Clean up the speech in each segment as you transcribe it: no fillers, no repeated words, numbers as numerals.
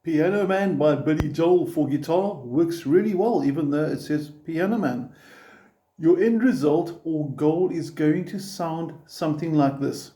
Piano Man by Billy Joel for guitar works really well, even though it says Piano Man. Your end result or goal is going to sound something like this.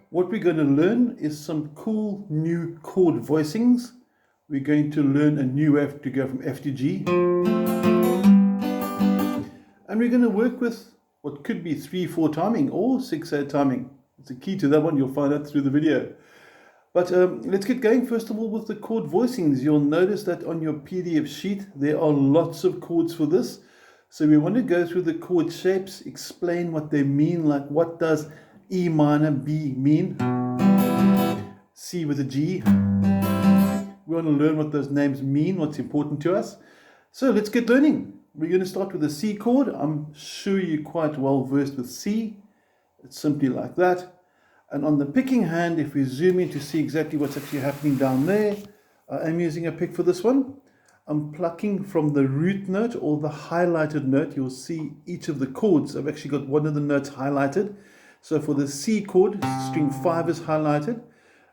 What we're going to learn is some cool new chord voicings. We're going to learn a new F to go from F to G. And we're going to work with what could be 3/4 timing or 6/8 timing. It's a key to that one, you'll find out through the video. But let's get going first of all with the chord voicings. You'll notice that on your PDF sheet there are lots of chords for this. So we want to go through the chord shapes, explain what they mean, like what does E minor B mean, C with a G. We want to learn what those names mean, what's important to us. So let's get learning. We're going to start with the C chord. I'm sure you're quite well versed with C. It's simply like that. And on the picking hand, if we zoom in to see exactly what's actually happening down there, I am using a pick for this one. I'm plucking from the root note or the highlighted note. You'll see each of the chords. I've actually got one of the notes highlighted. So for the C chord, string 5 is highlighted.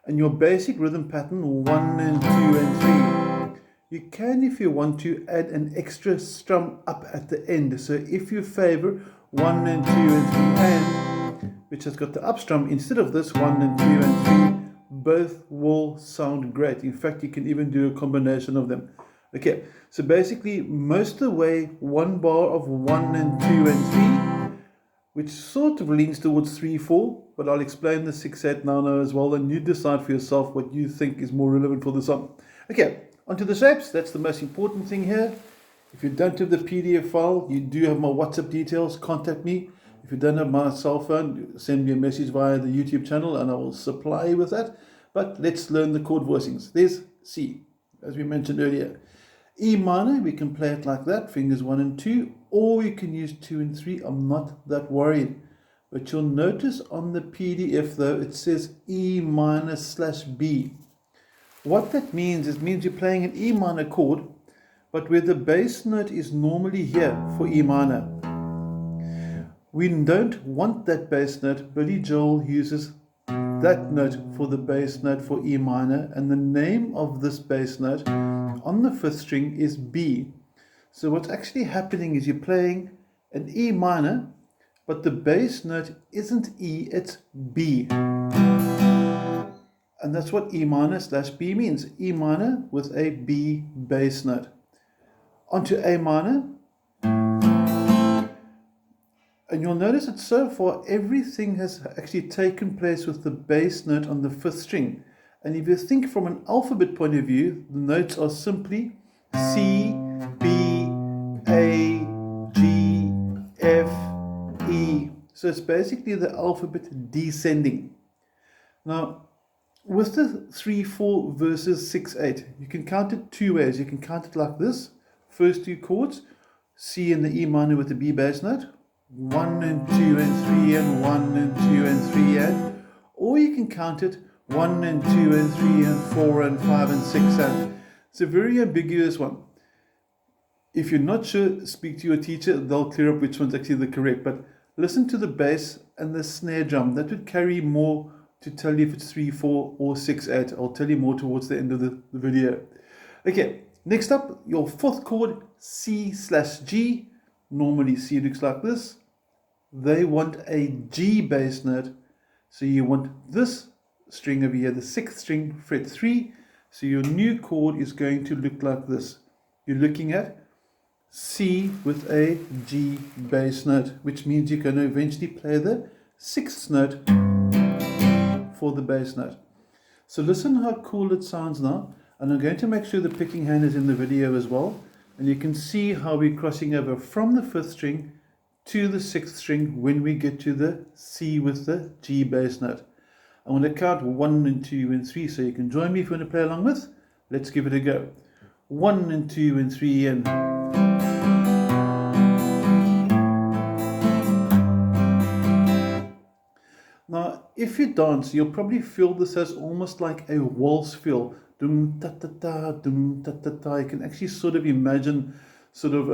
And your basic rhythm pattern, 1 and 2 and 3. You can, if you want to, add an extra strum up at the end. So if you favor 1 and 2 and 3 and, which has got the up strum, instead of this 1 and 2 and 3, both will sound great. In fact, you can even do a combination of them. Okay, so basically most of the way, one bar of 1 and 2 and 3, which sort of leans towards 3/4, but I'll explain the 6/8 now as well, and you decide for yourself what you think is more relevant for the song. Okay, onto the shapes. That's the most important thing here. If you don't have the PDF file, you do have my WhatsApp details. Contact me. If you don't have my cell phone, send me a message via the YouTube channel and I will supply you with that. But let's learn the chord voicings. There's C, as we mentioned earlier. E minor, we can play it like that, fingers 1 and 2, or you can use 2 and 3. I'm not that worried. But you'll notice on the PDF though, it says E minor / B. What that means is you're playing an E minor chord, but where the bass note is normally here for E minor. We don't want that bass note. Billy Joel uses that note for the bass note for E minor, and the name of this bass note on the 5th string is B. So what's actually happening is you're playing an E minor, but the bass note isn't E, it's B. And that's what E minor / B means. E minor with a B bass note. Onto A minor. And you'll notice that so far everything has actually taken place with the bass note on the 5th string. And if you think from an alphabet point of view, the notes are simply C, B, A, G, F, E. So it's basically the alphabet descending. Now, with the 3/4 versus 6/8, you can count it two ways. You can count it like this. First two chords, C and the E minor with the B bass note. 1 and 2 and 3 and 1 and 2 and 3 and. Or you can count it 1 and 2 and 3 and 4 and 5 and 6 and. It's a very ambiguous one. If you're not sure, speak to your teacher. They'll clear up which one's actually the correct. But listen to the bass and the snare drum. That would carry more to tell you if it's 3/4 or 6/8. I'll tell you more towards the end of the video. Okay, next up, your 4th chord, C / G. Normally C looks like this. They want a G bass note. So you want this string over here, the 6th string, fret 3. So your new chord is going to look like this. You're looking at C with a G bass note, which means you're going to eventually play the 6th note for the bass note. So listen how cool it sounds now. And I'm going to make sure the picking hand is in the video as well. And you can see how we're crossing over from the 5th string to the 6th string when we get to the C with the G bass note. I'm going to count 1 and 2 and 3, so you can join me if you want to play along with. Let's give it a go. 1 and 2 and 3 and. Now, if you dance, you'll probably feel this as almost like a waltz feel. Dum ta ta ta, dum ta ta ta. You can actually sort of imagine sort of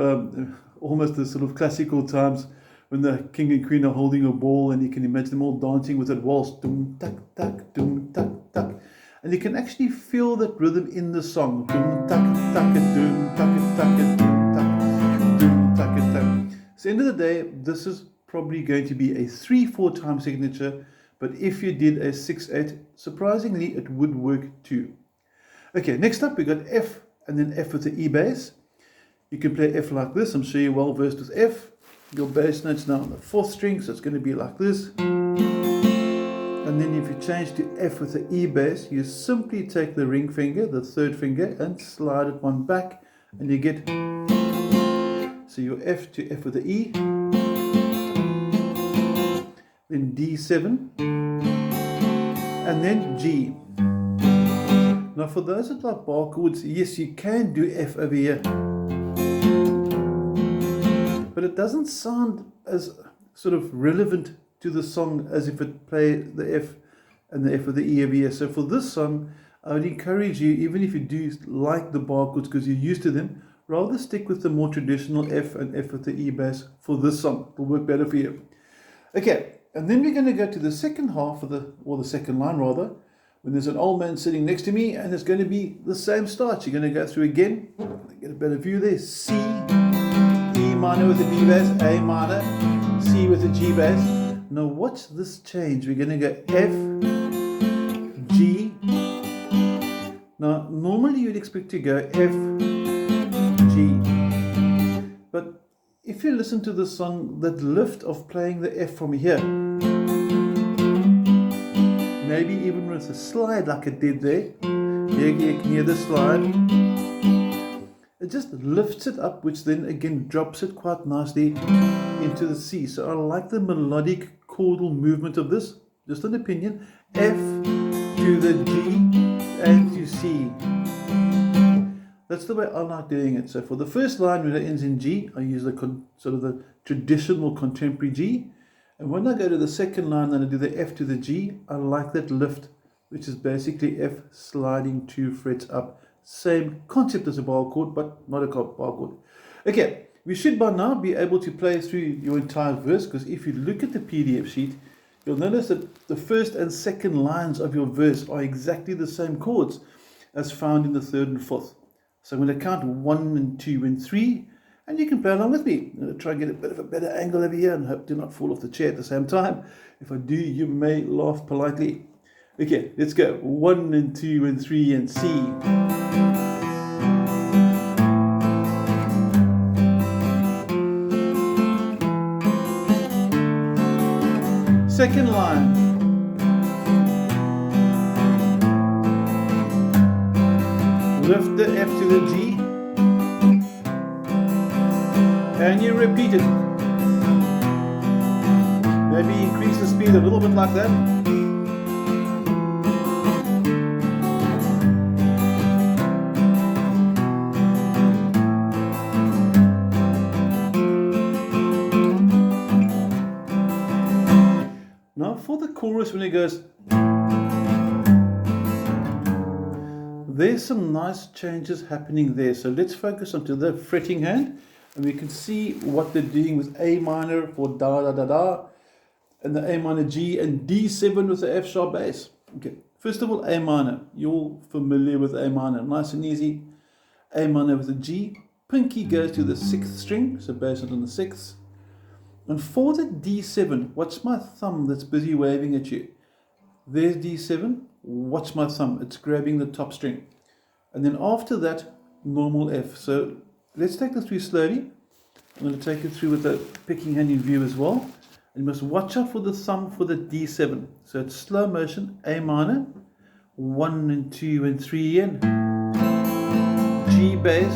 almost the sort of classical times when the king and queen are holding a ball, and you can imagine them all dancing with that waltz. Dum tak tak, dum tak tak. And you can actually feel that rhythm in the song. Dum tak tak, dum tak tak, dum tak, dum tak tak. So end of the day, this is probably going to be a 3/4 time signature, but if you did a 6/8, surprisingly it would work too. Okay, next up we got F and then F with the E bass. You can play F like this. I'm sure you're well versed with F. Your bass note's now on the 4th string, so it's going to be like this. And then if you change to F with the E bass, you simply take the ring finger, the 3rd finger, and slide it one back, and you get, so your F to F with the E, then D7, and then G. Now for those that like bar chords, yes, you can do F over here, but it doesn't sound as sort of relevant to the song as if it played the F and the F with the E over here. So for this song, I would encourage you, even if you do like the bar chords because you're used to them, rather stick with the more traditional F and F with the E bass for this song. It will work better for you. Okay, and then we're going to go to the second half of the second line rather, when there's an old man sitting next to me, and it's going to be the same start. You're going to go through again, get a better view there. C, E minor with the B bass, A minor, C with the G bass. Now watch this change. We're going to go F, G. Now normally you'd expect to go F, G. But if you listen to the song, that lift of playing the F from here, maybe even with a slide like it did there, you can hear the slide, it just lifts it up, which then again drops it quite nicely into the C. So I like the melodic chordal movement of this, just an opinion. F to the G and to C. That's the way I like doing it. So for the first line when it ends in G, I use the sort of the traditional contemporary G. And when I go to the second line and I do the F to the G, I like that lift, which is basically F sliding 2 frets up. Same concept as a bar chord, but not a bar chord. Okay, we should by now be able to play through your entire verse, because if you look at the PDF sheet, you'll notice that the first and second lines of your verse are exactly the same chords as found in the 3rd and 4th. So I'm going to count 1 and 2 and 3, and you can play along with me. I'm going to try and get a bit of a better angle over here and hope to not fall off the chair at the same time. If I do, you may laugh politely. Okay, let's go. 1 and 2 and 3 and C. Second line. Lift the F to the G. And you repeat it. Maybe increase the speed a little bit like that. Now for the chorus, when it goes, there's some nice changes happening there. So let's focus onto the fretting hand, and we can see what they're doing with A minor for da da da da, and the A minor G, and D7 with the F sharp bass. Okay, first of all, A minor. You're all familiar with A minor, nice and easy. A minor with a G. Pinky goes to the 6th string, so bass note on the 6th. And for the D7, watch my thumb that's busy waving at you. There's D7, watch my thumb, it's grabbing the top string. And then after that, normal F. So let's take this through slowly. I'm going to take it through with the picking hand in view as well. And you must watch out for the thumb for the D7. So it's slow motion, A minor, 1 and 2 and 3 in, G bass,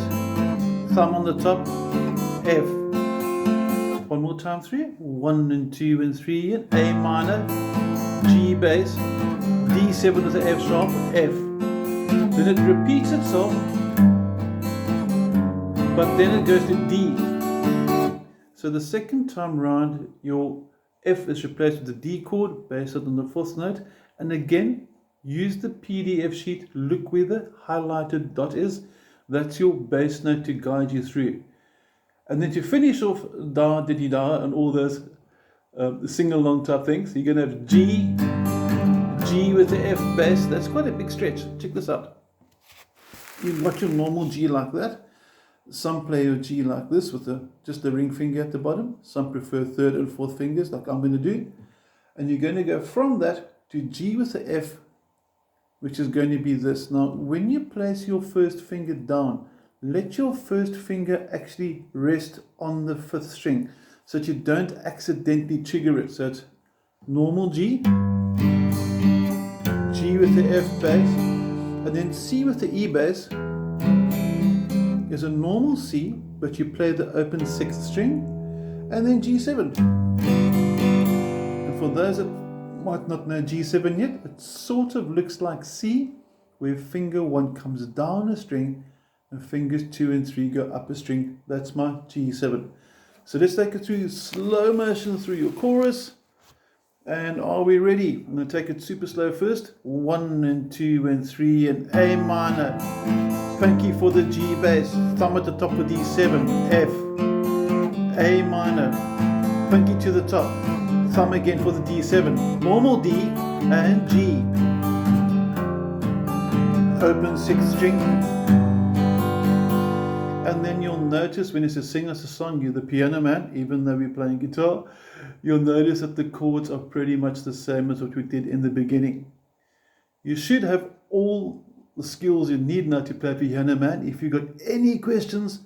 thumb on the top, F. One more time through, 1 and 2 and 3 in, A minor, G bass, D7 with the F sharp, F. Then it repeats itself, but then it goes to D. So the second time round, your F is replaced with the D chord based on the fourth note. And again, use the PDF sheet. Look where the highlighted dot is. That's your bass note to guide you through. And then to finish off da, diddy, da, and all those sing-along type things, you're going to have G, G with the F bass. That's quite a big stretch. Check this out. You've got your normal G like that. Some play your G like this with just the ring finger at the bottom. Some prefer third and fourth fingers like I'm going to do. And you're going to go from that to G with the F, which is going to be this. Now, when you place your first finger down, let your first finger actually rest on the fifth string so that you don't accidentally trigger it. So it's normal G, G with the F bass, and then C with the E bass is a normal C, but you play the open sixth string, and then G7. And for those that might not know G7 yet, it sort of looks like C, where finger 1 comes down a string and fingers 2 and 3 go up a string. That's my G7. So let's take it through slow motion through your chorus. And are we ready? I'm going to take it super slow first. 1 and 2 and 3 and A minor. Pinky for the G bass. Thumb at the top of D7. F. A minor. Pinky to the top. Thumb again for the D7. Normal D and G. Open sixth string. And then you'll notice when it's a sing us a song, you're the piano man, even though we're playing guitar, you'll notice that the chords are pretty much the same as what we did in the beginning. You should have all the skills you need now to play piano man. If you've got any questions,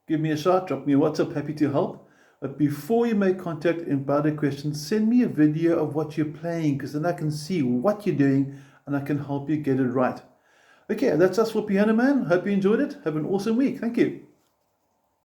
give me a shout, drop me a WhatsApp, happy to help. But before you make contact and about a question, send me a video of what you're playing, because then I can see what you're doing and I can help you get it right. Okay, that's us for Piano Man. Hope you enjoyed it. Have an awesome week. Thank you.